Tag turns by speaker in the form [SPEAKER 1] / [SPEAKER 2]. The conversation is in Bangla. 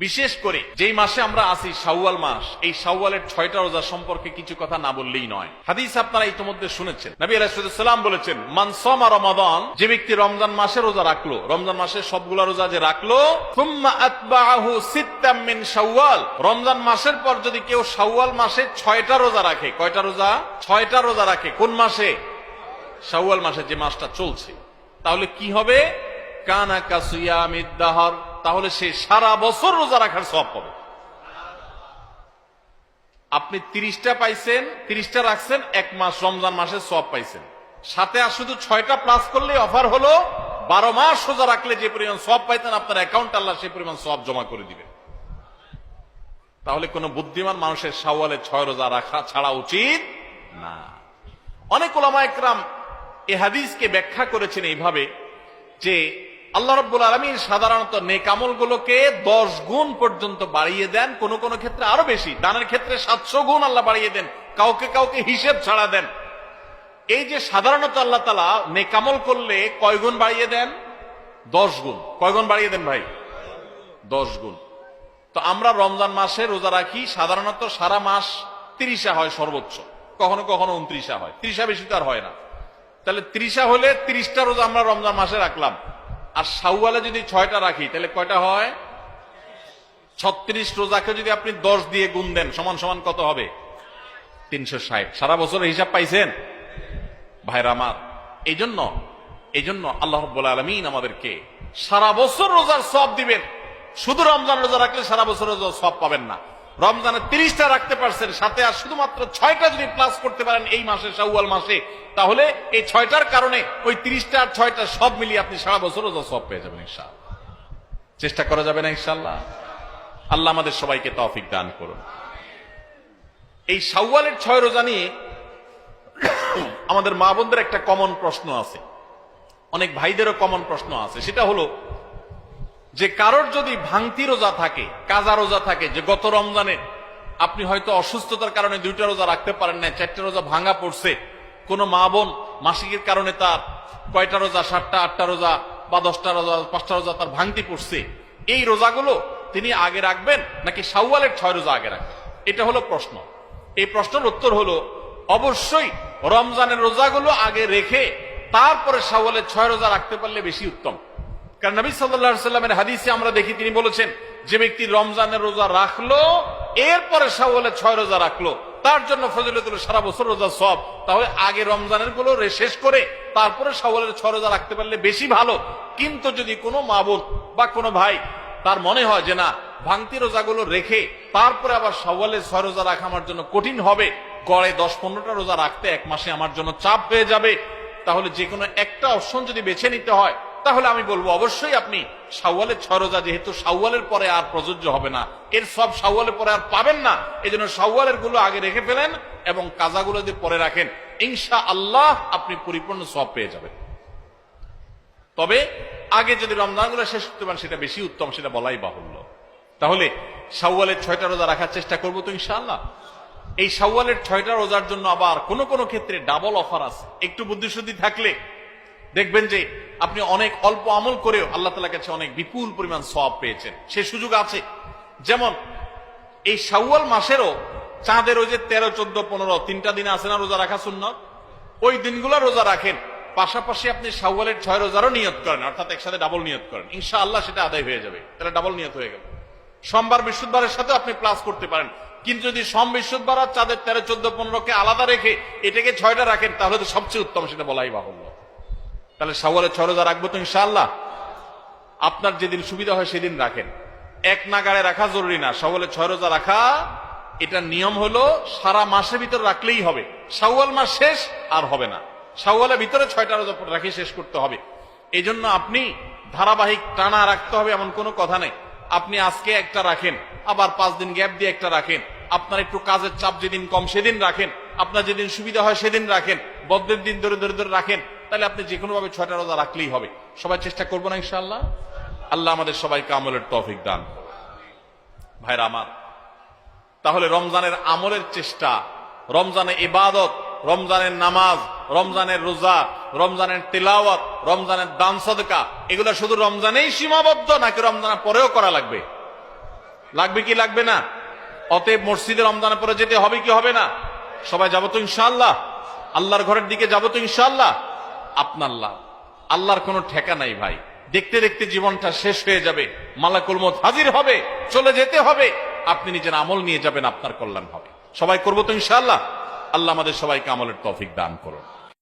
[SPEAKER 1] বিশেষ করে যেই মাসে আমরা আছি শাওয়াল মাস, এই শাওয়ালের 6টা রোজা সম্পর্কে কিছু কথা না বললেই নয়। হাদিস আপনারা ইতিমধ্যে শুনেছেন, নবী আলাইহিস সালাম বলেছেন, মান সামা রমাদান, যে ব্যক্তি রমজান মাসে রোজা রাখলো, রমজান মাসের সবগুলা রোজা যে রাখলো, সুম্মা আতবাআহু সিত্তাম মিন শাওয়াল, রমজান মাসের পর যদি কেউ শাওয়াল মাসে 6টা রোজা রাখে, কয়টা রোজা? 6টা রোজা রাখে। কোন মাসে? শাওয়াল মাসে, যে মাসটা চলছে। তাহলে কি হবে? কানা কাসিয়ামিদ দাহর, তাহলে সে সারা বছর রোজা রাখার সওয়াব পাবে। আপনি 30টা পাইছেন, 30টা রাখছেন, এক মাস রমজান মাসের সওয়াব পাইছেন। সাথে আর শুধু 6টা প্লাস করলে অফার হলো 12 মাস রোজা রাখলে যে পরিমাণ সওয়াব পাইতেন আপনার অ্যাকাউন্ট আল্লাহ সেই পরিমাণ সওয়াব জমা করে দিবেন। তাহলে কোন বুদ্ধিমান মানুষের শাওয়ালে 6 রোজা রাখা ছাড়া উচিত না। অনেক উলামা ইকরাম এই হাদিসকে ব্যাখ্যা করেছেন এইভাবে যে আল্লাহ রাব্বুল আলামিন সাধারণত নেক আমলগুলোকে 10 গুণ পর্যন্ত বাড়িয়ে দেন, কোন কোন ক্ষেত্রে আরো বেশি, দানের ক্ষেত্রে 700 গুণ আল্লাহ বাড়িয়ে দেন, কাউকে কাউকে হিসেব ছাড়া দেন। এই যে সাধারণত আল্লাহ তাআলা নেক আমল করলে কয় গুণ বাড়িয়ে দেন? 10 গুণ। কয় গুণ বাড়িয়ে দেন ভাই? 10 গুণ। তো আমরা রমজান মাসে রোজা রাখি, সাধারণত সারা মাস 30 হয় সর্বোচ্চ, কখনো কখনো 29 হয়, 30 বেশি তো আর হয় না। তাহলে 30 হলে 30টা রোজা আমরা রমজান মাসে রাখলাম, আর শাওয়ালে যদি 6টা রাখি তাহলে কয়টা হয়? 36 রোজাকে যদি আপনি 10 দিয়ে গুণ দেন সমান সমান কত হবে? 360। সারা বছরের হিসাব পাইছেন ভাইরা আমার। এই জন্য আল্লাহ রাব্বুল আলামিন আমাদেরকে সারা বছর রোজার সওয়াব দিবেন। শুধু রমজান রোজা রাখলে সারা বছর রোজার সওয়াব পাবেন না। রমজানে 30টা রাখতে পারছেন, সাথে আর শুধুমাত্র 6টা যদি প্লাস করতে পারেন এই মাসে, শাওয়াল মাসে, তাহলে এই 6টার কারণে ওই 30টা আর 6টা সব মিলিয়ে আপনি সারা বছর রোজা সওয়াব পেয়ে যাবেন ইনশাআল্লাহ। চেষ্টা করা যাবে না ইনশাআল্লাহ? আল্লাহ আমাদের সবাইকে তৌফিক দান করুন। এই শাওয়ালের 6 রোজা নিয়ে আমাদের মা বোনদের একটা কমন প্রশ্ন আছে, অনেক ভাইদেরও কমন প্রশ্ন আছে। সেটা হলো যে কারোর যদি ভাঙতি রোজা থাকে, কাজা রোজা থাকে, যে গত রমজানে আপনি হয়তো অসুস্থতার কারণে 2টা রোজা রাখতে পারেন না, 4টা রোজা ভাঙা পড়ছে, কোন মা বোন মাসিকের কারণে তার কয়টা রোজা, 7টা 8টা রোজা বা 10টা রোজা 5টা রোজা তার ভাঙতি পড়ছে, এই রোজাগুলো তিনি আগে রাখবেন নাকি শাওয়ালের 6 রোজা আগে রাখবেন? এটা হলো প্রশ্ন। এই প্রশ্নের উত্তর হলো অবশ্যই রমজানের রোজাগুলো আগে রেখে তারপরে শাওয়ালের 6 রোজা রাখতে পারলে বেশি উত্তম। কারণ নবী সাল্লাল্লাহু আলাইহি ওয়াসাল্লামের হাদিসে আমরা দেখি তিনি বলেছেন, যে ব্যক্তি রমজানের রোজা রাখলো এরপরে শাওয়ালের 6 রোজা রাখলো তার জন্য ফজিলত হলো সারা বছর রোজা সওয়াব। তাহলে আগে রমজানের গুলো শেষ করে তারপরে শাওয়ালের 6 রোজা রাখতে পারলে বেশি ভালো। কিন্তু যদি কোনো মা বোন বা কোনো ভাই তার মনে হয় যে না, ভাঙতি রোজাগুলো রেখে তারপরে আবার শাওয়ালের 6 রোজা রাখা আমার জন্য কঠিন হবে, গড়ে 10-15টা রোজা রাখতে এক মাসে আমার জন্য চাপ হয়ে যাবে, তাহলে যে কোনো একটা অপশন যদি বেছে নিতে হয় তাহলে আমি বলবো অবশ্যই আপনি শাওয়ালের 6 রোজা, যেহেতু শাওয়ালের পরে আর প্রযোজ্য হবে না, এর সব শাওয়ালের পরে আর পাবেন না, এজন্য শাওয়ালের গুলো আগে রেখে ফেলেন এবং কাজাগুলো যদি পরে রাখেন ইনশাআল্লাহ আপনি পরিপূর্ণ সওয়াব পেয়ে যাবেন। তবে আগে যদি রমজানগুলো শেষ করতে পারেন সেটা বেশি উত্তম, সেটা বলাই বাহুল্য। তাহলে শাওয়ালের 6টা রোজা রাখার চেষ্টা করবো তো ইনশাআল্লাহ। এই শাওয়ালের 6টা রোজার জন্য আবার কোনো কোনো ক্ষেত্রে ডাবল অফার আছে। একটু বুদ্ধিশুদ্ধি থাকলে দেখবেন যে আপনি অনেক অল্প আমল করেও আল্লাহ তাআলার কাছে অনেক বিপুল পরিমাণ সওয়াব পেয়েছেন, সে সুযোগ আছে। যেমন এই শাওয়াল মাসেরও চাঁদের ওই যে 13, 14, 15 3টা দিন আছে না রোজা রাখা সুন্নাত, ওই দিনগুলো রোজা রাখেন, পাশাপাশি আপনি শাওয়ালের 6 রোজারও নিয়ত করেন, অর্থাৎ একসাথে ডাবল নিয়ত করেন, ইনশাআল্লাহ সেটা আদায় হয়ে যাবে। তাহলে ডাবল নিয়ত হয়ে গেল। সোমবার বৃহস্পতিবারের সাথে আপনি প্লাস করতে পারেন, কিন্তু যদি সোম বৃহস্পতিবার আর চাঁদের 13, 14, 15কে আলাদা রেখে এটাকে 6টা রাখেন তাহলে তো সবচেয়ে উত্তম, সেটা বলাই বাহুল্য। তাহলে শাওয়ালের 6 রোজা রাখবো তো ইনশাআল্লাহ। আপনার যেদিন সুবিধা হয় সেদিন রাখেন, এক নাগাড়ে রাখা জরুরি না। শাওয়ালের 6 রোজা রাখা এটা নিয়ম হলো সারা মাসের ভিতরে রাখলেই হবে, শাওয়াল মাস শেষ আর হবে না, শাওয়ালের ভিতরে 6টা রোজা রাখি শেষ করতে হবে। এই জন্য আপনি ধারাবাহিক টানা রাখতে হবে এমন কোনো কথা নেই। আপনি আজকে একটা রাখেন, আবার 5 দিন গ্যাপ দিয়ে একটা রাখেন, আপনার একটু কাজের চাপ যেদিন কম সেদিন রাখেন, আপনার যেদিন সুবিধা হয় সেদিন রাখেন, বদ্ধের দিন ধরে ধরে ধরে রাখেন, তাহলে আপনি যে কোনো ভাবে 6টা রোজা রাখলেই হবে। সবাই চেষ্টা করবো না ইনশাআল্লাহ? আল্লাহ আমাদের সবাইকে আমলের তৌফিক দান। ভাইরা আমার, তাহলে রমজানের আমলের চেষ্টা, রমজানের ইবাদত, রমজানের নামাজ, রমজানের রোজা, রমজানের তিলাওয়াত, রমজানের দান সদকা, এগুলো শুধু রমজানেই সীমাবদ্ধ নাকি রমজানের পরেও করা লাগবে? লাগবে কি লাগবে না? অতএব মসজিদে রমজানের পরে যেতে হবে কি হবে না? সবাই যাবো তো ইনশাআল্লাহ? আল্লাহর ঘরের দিকে যাবো তো ইনশাআল্লাহ? আপনার লাভ, আল্লাহর কোনো ঠেকা নাই ভাই। দেখতে দেখতে জীবনটা শেষ হয়ে যাবে, মালাকুল মউত হাজির হবে, চলে যেতে হবে, আপনি নিজের আমল নিয়ে যাবেন, আপনার কল্যাণ হবে। সবাই করবো তো ইনশাআল্লাহ? আল্লাহ আমাদের সবাইকে আমলের তৌফিক দান করুন।